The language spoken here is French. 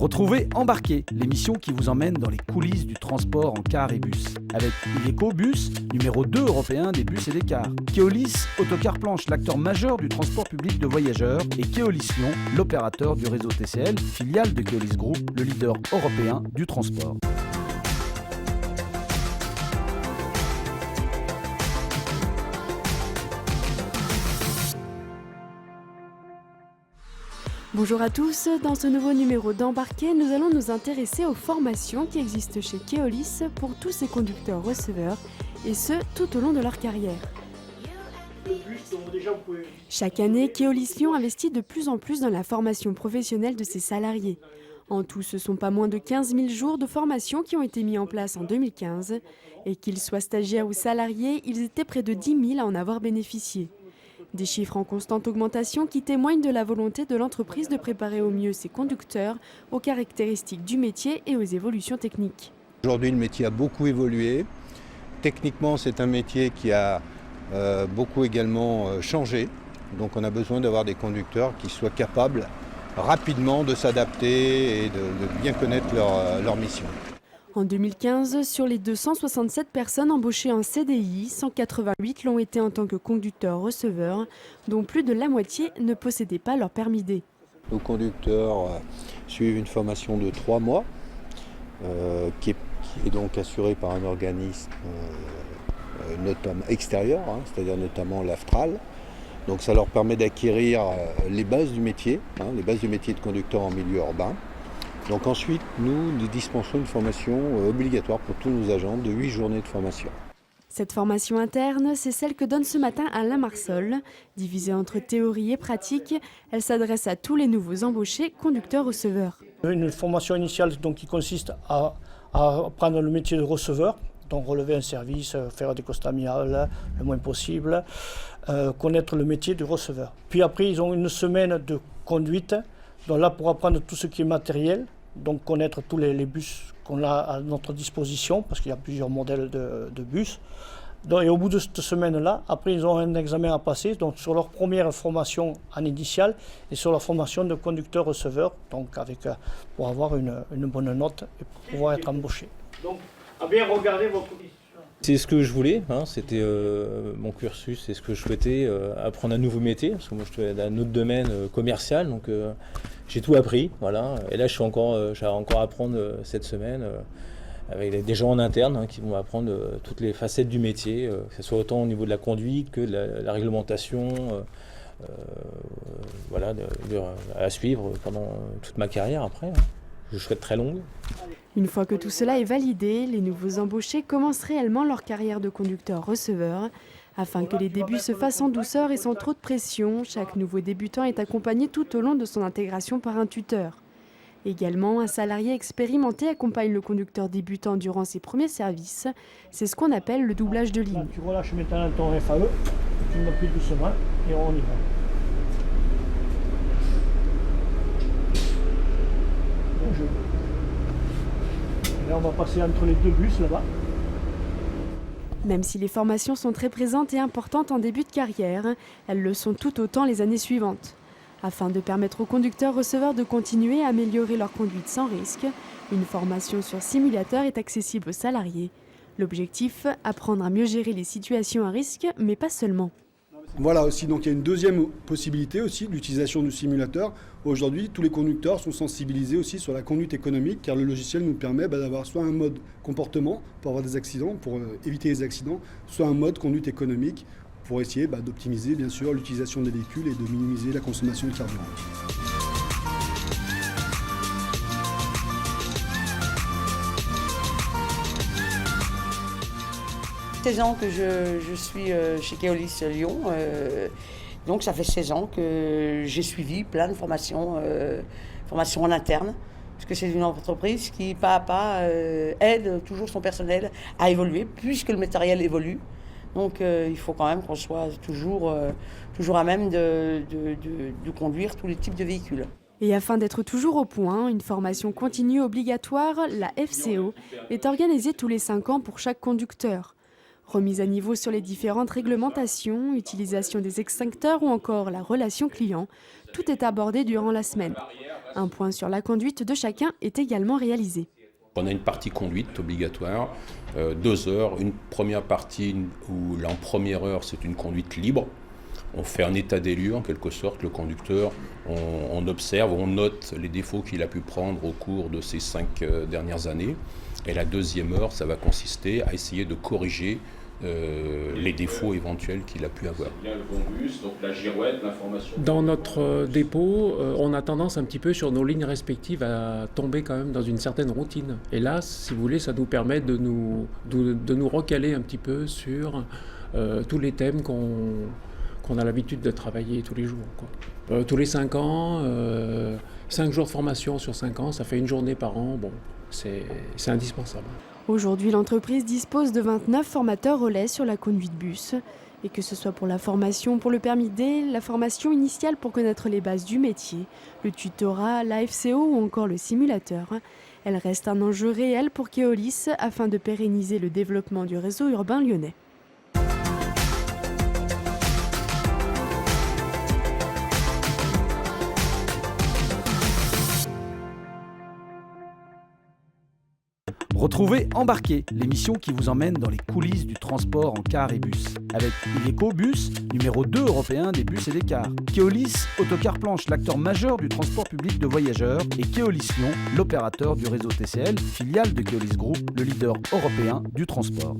Retrouvez Embarqué, l'émission qui vous emmène dans les coulisses du transport en car et bus. Avec Iveco Bus, numéro 2 européen des bus et des cars. Keolis Autocar Planche, l'acteur majeur du transport public de voyageurs. Et Keolis Lyon, l'opérateur du réseau TCL, filiale de Keolis Group, le leader européen du transport. Bonjour à tous, dans ce nouveau numéro d'Embarqué, nous allons nous intéresser aux formations qui existent chez Keolis pour tous ces conducteurs-receveurs, et ce, tout au long de leur carrière. Chaque année, Keolis Lyon investit de plus en plus dans la formation professionnelle de ses salariés. En tout, ce sont pas moins de 15 000 jours de formation qui ont été mis en place en 2015, et qu'ils soient stagiaires ou salariés, ils étaient près de 10 000 à en avoir bénéficié. Des chiffres en constante augmentation qui témoignent de la volonté de l'entreprise de préparer au mieux ses conducteurs aux caractéristiques du métier et aux évolutions techniques. Aujourd'hui, le métier a beaucoup évolué. Techniquement, c'est un métier qui a beaucoup également changé. Donc on a besoin d'avoir des conducteurs qui soient capables rapidement de s'adapter et de bien connaître leur mission. En 2015, sur les 267 personnes embauchées en CDI, 188 l'ont été en tant que conducteurs-receveurs, dont plus de la moitié ne possédaient pas leur permis D. Nos conducteurs suivent une formation de 3 mois, qui est donc assurée par un organisme notamment extérieur, c'est-à-dire notamment l'AFTRAL. Donc ça leur permet d'acquérir les bases du métier, les bases du métier de conducteur en milieu urbain. Donc ensuite, nous dispensons une formation obligatoire pour tous nos agents de 8 journées de formation. Cette formation interne, c'est celle que donne ce matin Alain Marsol. Divisée entre théorie et pratique, elle s'adresse à tous les nouveaux embauchés conducteurs-receveurs. Une formation initiale donc, qui consiste à apprendre le métier de receveur, donc relever un service, faire des constats amiables le moins possible, connaître le métier du receveur. Puis après, ils ont une semaine de conduite, donc là pour apprendre tout ce qui est matériel, donc connaître tous les bus qu'on a à notre disposition, parce qu'il y a plusieurs modèles de bus. Donc, et au bout de cette semaine-là, après ils ont un examen à passer, donc sur leur première formation en initiale et sur leur formation de conducteur-receveur, donc pour avoir une bonne note et pour pouvoir être embauché. Donc, à bien regarder votre position. C'est ce que je voulais, c'était mon cursus, c'est ce que je souhaitais, apprendre un nouveau métier, parce que moi je suis dans un autre domaine commercial, donc j'ai tout appris, voilà. Et là j'ai encore à apprendre cette semaine avec des gens en interne qui vont apprendre toutes les facettes du métier, que ce soit autant au niveau de la conduite que de la réglementation, voilà, à suivre pendant toute ma carrière après. Je souhaite très longue. Une fois que tout cela est validé, les nouveaux embauchés commencent réellement leur carrière de conducteur-receveur. Afin que les débuts se fassent en douceur et sans trop de pression, chaque nouveau débutant est accompagné tout au long de son intégration par un tuteur. Également, un salarié expérimenté accompagne le conducteur débutant durant ses premiers services. C'est ce qu'on appelle le doublage de ligne. Là, tu relâches maintenant ton FAE, tu me plus doucement et on y va. Bonjour. Là, on va passer entre les deux bus là-bas. Même si les formations sont très présentes et importantes en début de carrière, elles le sont tout autant les années suivantes. Afin de permettre aux conducteurs-receveurs de continuer à améliorer leur conduite sans risque, une formation sur simulateur est accessible aux salariés. L'objectif, apprendre à mieux gérer les situations à risque, mais pas seulement. Voilà aussi, donc il y a une deuxième possibilité aussi d'utilisation du simulateur. Aujourd'hui, tous les conducteurs sont sensibilisés aussi sur la conduite économique, car le logiciel nous permet d'avoir soit un mode comportement pour avoir des accidents, pour éviter les accidents, soit un mode conduite économique pour essayer d'optimiser bien sûr l'utilisation des véhicules et de minimiser la consommation de carburant. 16 ans que je suis chez Keolis Lyon, donc ça fait 16 ans que j'ai suivi plein de formations en interne, parce que c'est une entreprise qui, pas à pas, aide toujours son personnel à évoluer, puisque le matériel évolue. Donc il faut quand même qu'on soit toujours à même de conduire tous les types de véhicules. Et afin d'être toujours au point, une formation continue obligatoire, la FCO, est organisée tous les 5 ans pour chaque conducteur. Remise à niveau sur les différentes réglementations, utilisation des extincteurs ou encore la relation client, tout est abordé durant la semaine. Un point sur la conduite de chacun est également réalisé. On a une partie conduite obligatoire, 2 heures, une première partie où en première heure c'est une conduite libre. On fait un état des lieux en quelque sorte, le conducteur, on observe, on note les défauts qu'il a pu prendre au cours de ces 5 dernières années. Et la deuxième heure, ça va consister à essayer de corriger les défauts éventuels qu'il a pu avoir. Dans notre dépôt, on a tendance un petit peu sur nos lignes respectives à tomber quand même dans une certaine routine. Et là, si vous voulez, ça nous permet de nous recaler un petit peu sur tous les thèmes qu'on a l'habitude de travailler tous les jours, quoi. Tous les 5 ans, 5 jours de formation sur 5 ans, ça fait une journée par an. Bon, c'est indispensable. Aujourd'hui, l'entreprise dispose de 29 formateurs relais sur la conduite bus. Et que ce soit pour la formation pour le permis D, la formation initiale pour connaître les bases du métier, le tutorat, la FCO ou encore le simulateur, elle reste un enjeu réel pour Keolis afin de pérenniser le développement du réseau urbain lyonnais. Retrouvez Embarqué, l'émission qui vous emmène dans les coulisses du transport en car et bus. Avec Iveco Bus, numéro 2 européen des bus et des cars. Keolis Autocar Planche, l'acteur majeur du transport public de voyageurs. Et Keolis Lyon, l'opérateur du réseau TCL, filiale de Keolis Group, le leader européen du transport.